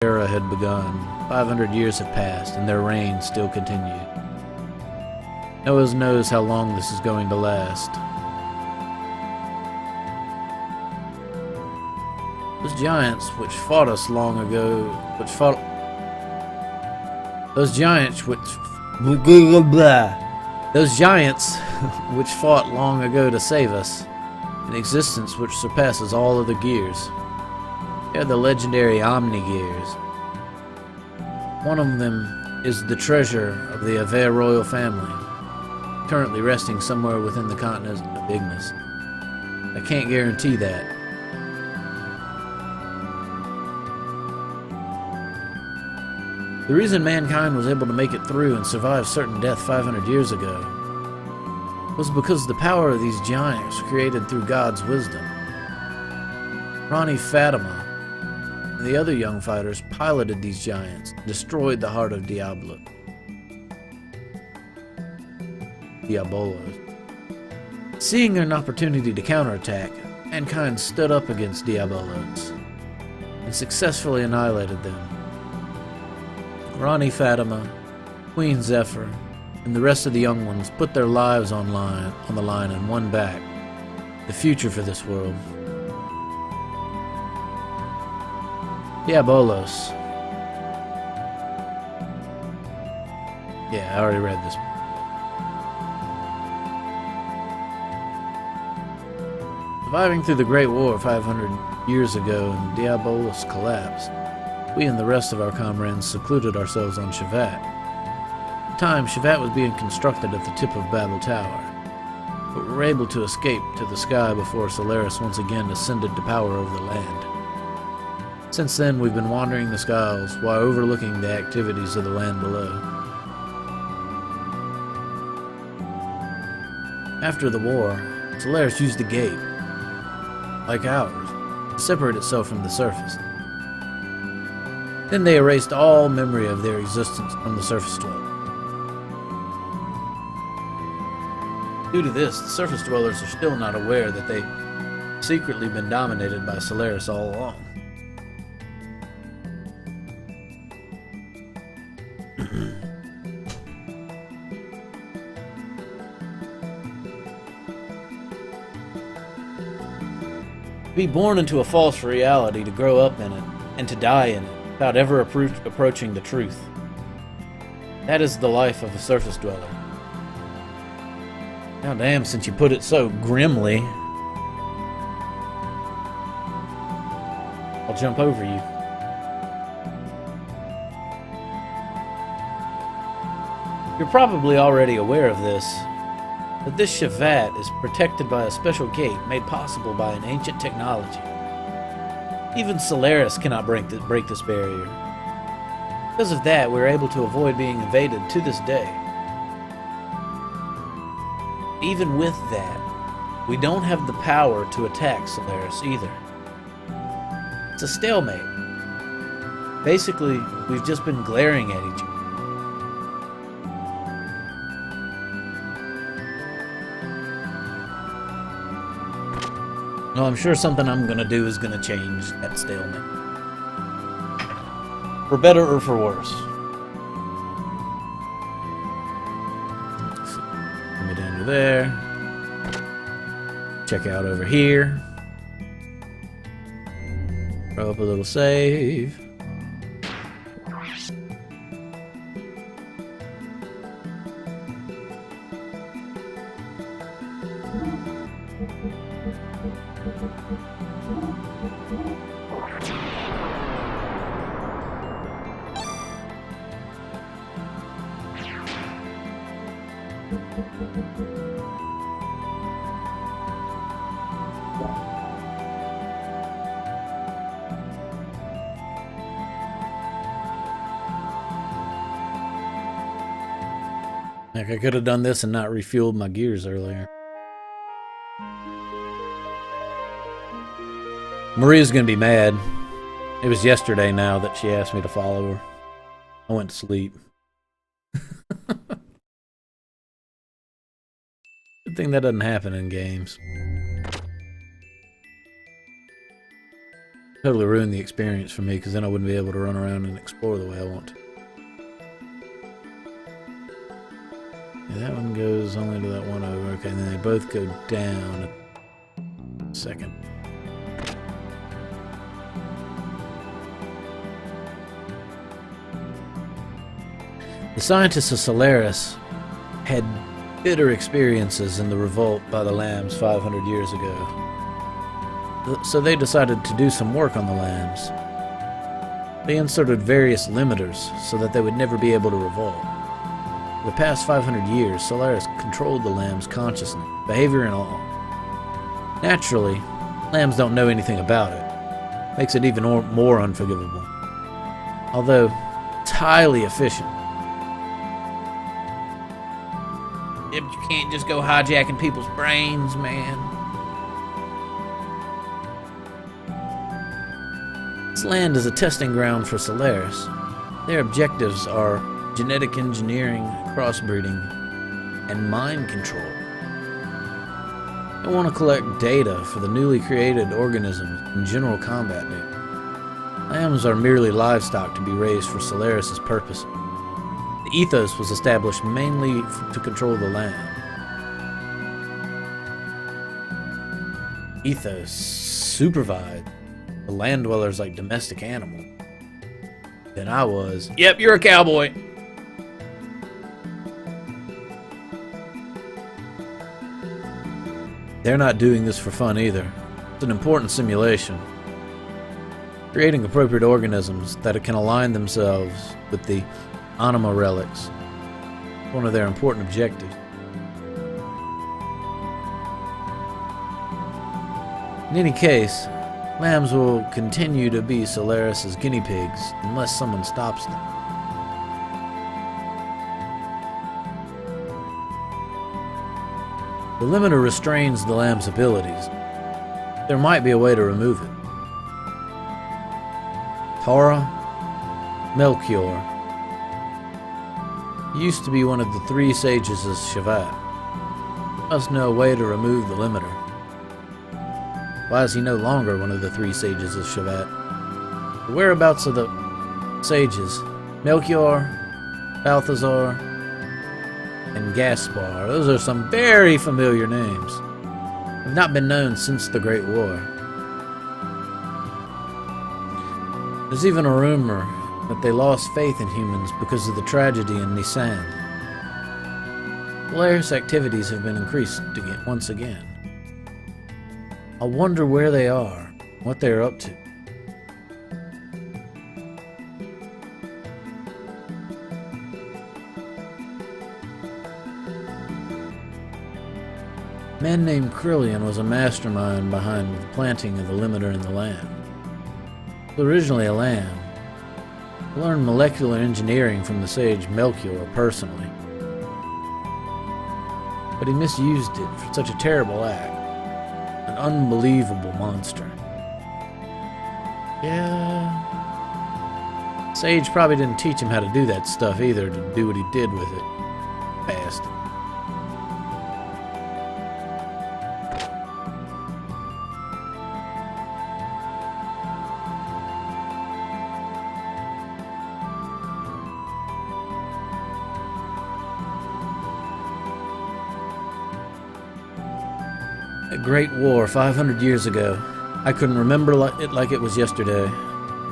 era had begun. 500 years have passed, and their reign still continued. No one knows how long this is going to last. Those giants which fought us long ago, those giants which fought long ago to save us, an existence which surpasses all other gears. They are the legendary Omni-Gears. One of them is the treasure of the Aver royal family, currently resting somewhere within the continent of Ignis. I can't guarantee that. The reason mankind was able to make it through and survive certain death 500 years ago was because the power of these giants created through God's wisdom. Ronnie Fatima and the other young fighters piloted these giants and destroyed the heart of Diabolos. Seeing an opportunity to counterattack, mankind stood up against Diabolos and successfully annihilated them. Ronnie Fatima, Queen Zephyr, and the rest of the young ones put their lives on the line and won back the future for this world. Diabolos. Yeah, I already read this. Surviving through the Great War 500 years ago and Diabolos collapsed, we and the rest of our comrades secluded ourselves on Shevat. At the time, Shevat was being constructed at the tip of Babel Tower, but we were able to escape to the sky before Solaris once again ascended to power over the land. Since then, we've been wandering the skies while overlooking the activities of the land below. After the war, Solaris used a gate, like ours, to separate itself from the surface. Then they erased all memory of their existence from the surface dwellers. Due to this, the surface dwellers are still not aware that they've secretly been dominated by Solaris all along. To be born into a false reality, to grow up in it, and to die in it, without ever approaching the truth. That is the life of a surface dweller. Now damn, since you put it so grimly, I'll jump over you. You're probably already aware of this, but this Shevat is protected by a special gate made possible by an ancient technology. Even Solaris cannot break this barrier. Because of that, we're able to avoid being invaded to this day. Even with that, we don't have the power to attack Solaris either. It's a stalemate. Basically, we've just been glaring at each other. No, I'm sure something I'm gonna do is gonna change that stalemate. For better or for worse. Let me down to there. Check out over here. Throw up a little save. Like, I could have done this and not refueled my gears earlier. Maria's gonna be mad. It was yesterday now that she asked me to follow her. I went to sleep. Good thing that doesn't happen in games. Totally ruin the experience for me, because then I wouldn't be able to run around and explore the way I want to. Yeah, that one goes only to that one over. Okay, and then they both go down a second. The scientists of Solaris had bitter experiences in the revolt by the lambs 500 years ago. So they decided to do some work on the lambs. They inserted various limiters so that they would never be able to revolt. For the past 500 years, Solaris controlled the lambs' consciousness, behavior and all. Naturally, lambs don't know anything about it. Makes it even more unforgivable. Although, it's highly efficient. Yeah, but you can't just go hijacking people's brains, man. This land is a testing ground for Solaris. Their objectives are genetic engineering, crossbreeding, and mind control. They want to collect data for the newly created organisms and general combat data. Lambs are merely livestock to be raised for Solaris' purpose. The ethos was established mainly to control the land. Ethos supervised the land dwellers like domestic animals. Then I was, yep, you're a cowboy. They're not doing this for fun either. It's an important simulation. Creating appropriate organisms that can align themselves with the anima relics, one of their important objectives. In any case, lambs will continue to be Solaris' guinea pigs unless someone stops them. The limiter restrains the lamb's abilities. There might be a way to remove it. Tara, Melchior, used to be one of the three sages of Shevat. Must know a way to remove the limiter. Why is he no longer one of the three sages of Shevat? The whereabouts of the sages, Melchior, Balthazar, and Gaspar, those are some very familiar names. Have not been known since the Great War. There's even a rumor that they lost faith in humans because of the tragedy in Nisan. Solaris activities have been increased once again. I wonder where they are, what they're up to. A man named Krillian was a mastermind behind the planting of the limiter in the land. He was originally a lamb. He learned molecular engineering from the sage Melchior personally. But he misused it for such a terrible act. An unbelievable monster. Yeah. Sage probably didn't teach him how to do that stuff either, to do what he did with it. Bastard. A great war 500 years ago. I couldn't remember it like it was yesterday.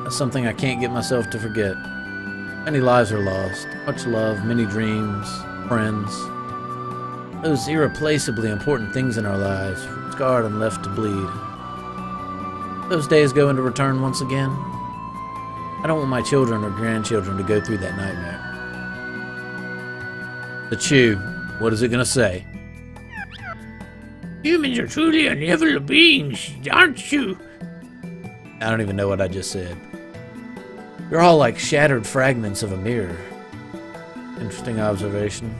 That's something I can't get myself to forget. Many lives are lost. Much love, many dreams, friends. Those irreplaceably important things in our lives, scarred and left to bleed. Those days go into return once again. I don't want my children or grandchildren to go through that nightmare. The Chew, what is it gonna say? Humans are truly unnatural beings, aren't you? I don't even know what I just said. You're all like shattered fragments of a mirror. Interesting observation.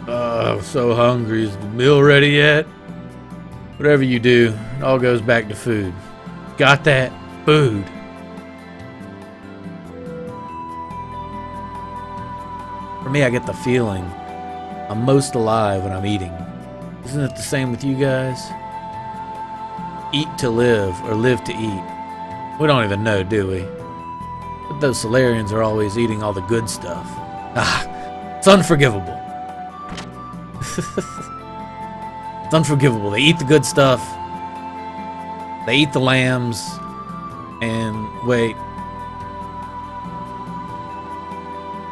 Oh, I'm so hungry. Is the meal ready yet? Whatever you do, it all goes back to food. Got that? Food. For me, I get the feeling I'm most alive when I'm eating. Isn't it the same with you guys? eat to live or live to eat. We don't even know, do we? But those Solarians are always eating all the good stuff. Ah, it's unforgivable. It's unforgivable. They eat the good stuff. They eat the lambs. And wait.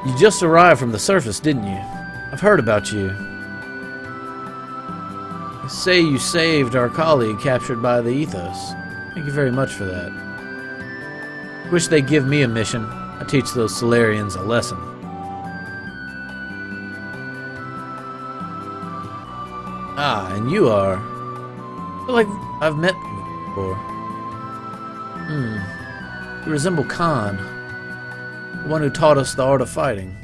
You just arrived from the surface, didn't you? I've heard about you. They say you saved our colleague captured by the Ethos. Thank you very much for that. Wish they'd give me a mission. I teach those Solarians a lesson. Ah, and you are... I feel like I've met you before. You resemble Khan, the one who taught us the art of fighting.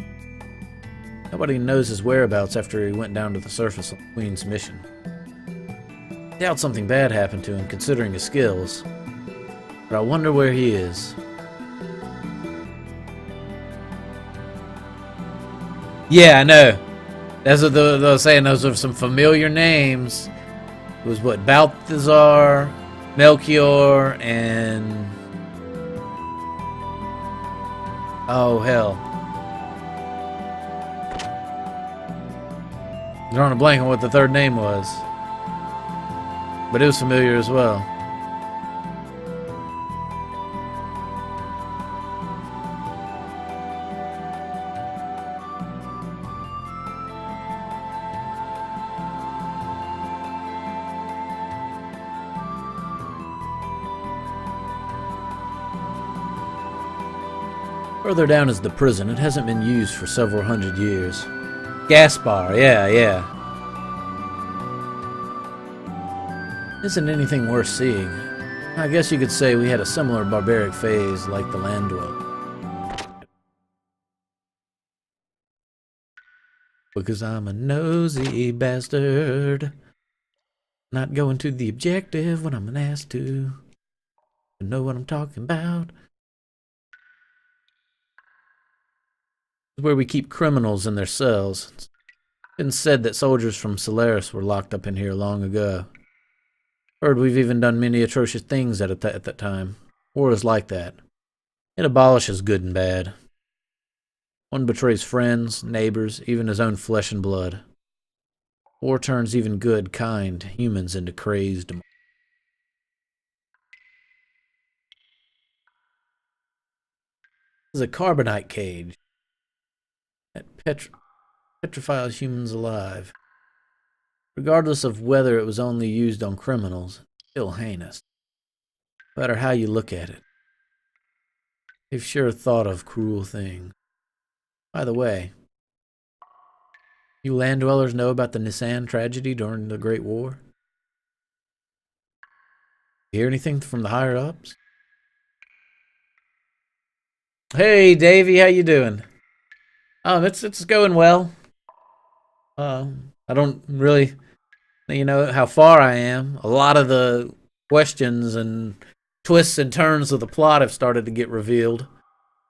Nobody knows his whereabouts after he went down to the surface on the Queen's mission. I doubt something bad happened to him, considering his skills. But I wonder where he is. Yeah, I know. That's what they were saying. Those are some familiar names. It was what? Balthazar, Melchior, and... oh, hell. I'm drawing a blank on what the third name was. But it was familiar as well. Further down is the prison. It hasn't been used for several hundred years. Gaspar, yeah. Isn't anything worth seeing. I guess you could say we had a similar barbaric phase like the land dweller. Because I'm a nosy bastard. Not going to the objective when I'm asked to. You know what I'm talking about. Where we keep criminals in their cells. It's been said that soldiers from Solaris were locked up in here long ago. Heard we've even done many atrocious things at that time. War is like that. It abolishes good and bad. One betrays friends, neighbors, even his own flesh and blood. War turns even good, kind humans into crazed. This is a carbonite cage that petrifies humans alive. Regardless of whether it was only used on criminals, it's still heinous. No matter how you look at it. They've sure thought of cruel things. By the way, you land dwellers know about the Nissan tragedy during the Great War? You hear anything from the higher ups? Hey, Davey, how you doing? It's going well. I don't really, how far I am. A lot of the questions and twists and turns of the plot have started to get revealed,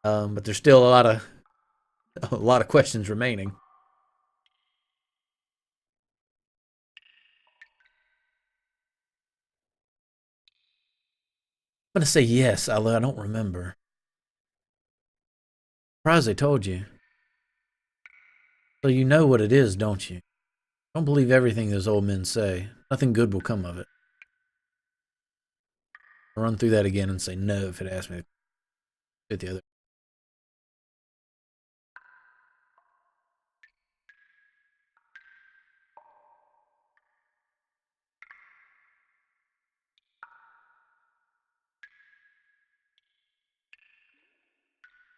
but there's still a lot of questions remaining. I'm gonna say yes, although I don't remember. Surprised they told you. So you know what it is, don't you? Don't believe everything those old men say. Nothing good will come of it. I'll run through that again and say no if it asks me to hit the other.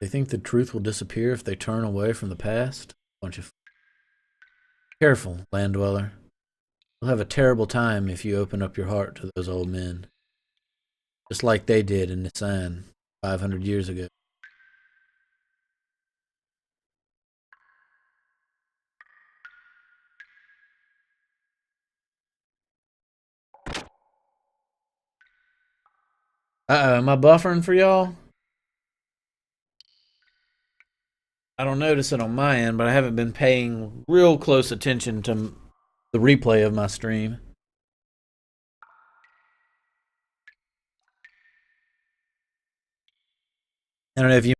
They think the truth will disappear if they turn away from the past? Bunch of... Careful, land dweller. You'll have a terrible time if you open up your heart to those old men. Just like they did in Nissan 500 years ago. Uh-oh, am I buffering for y'all? I don't notice it on my end, but I haven't been paying real close attention to the replay of my stream. I don't know if you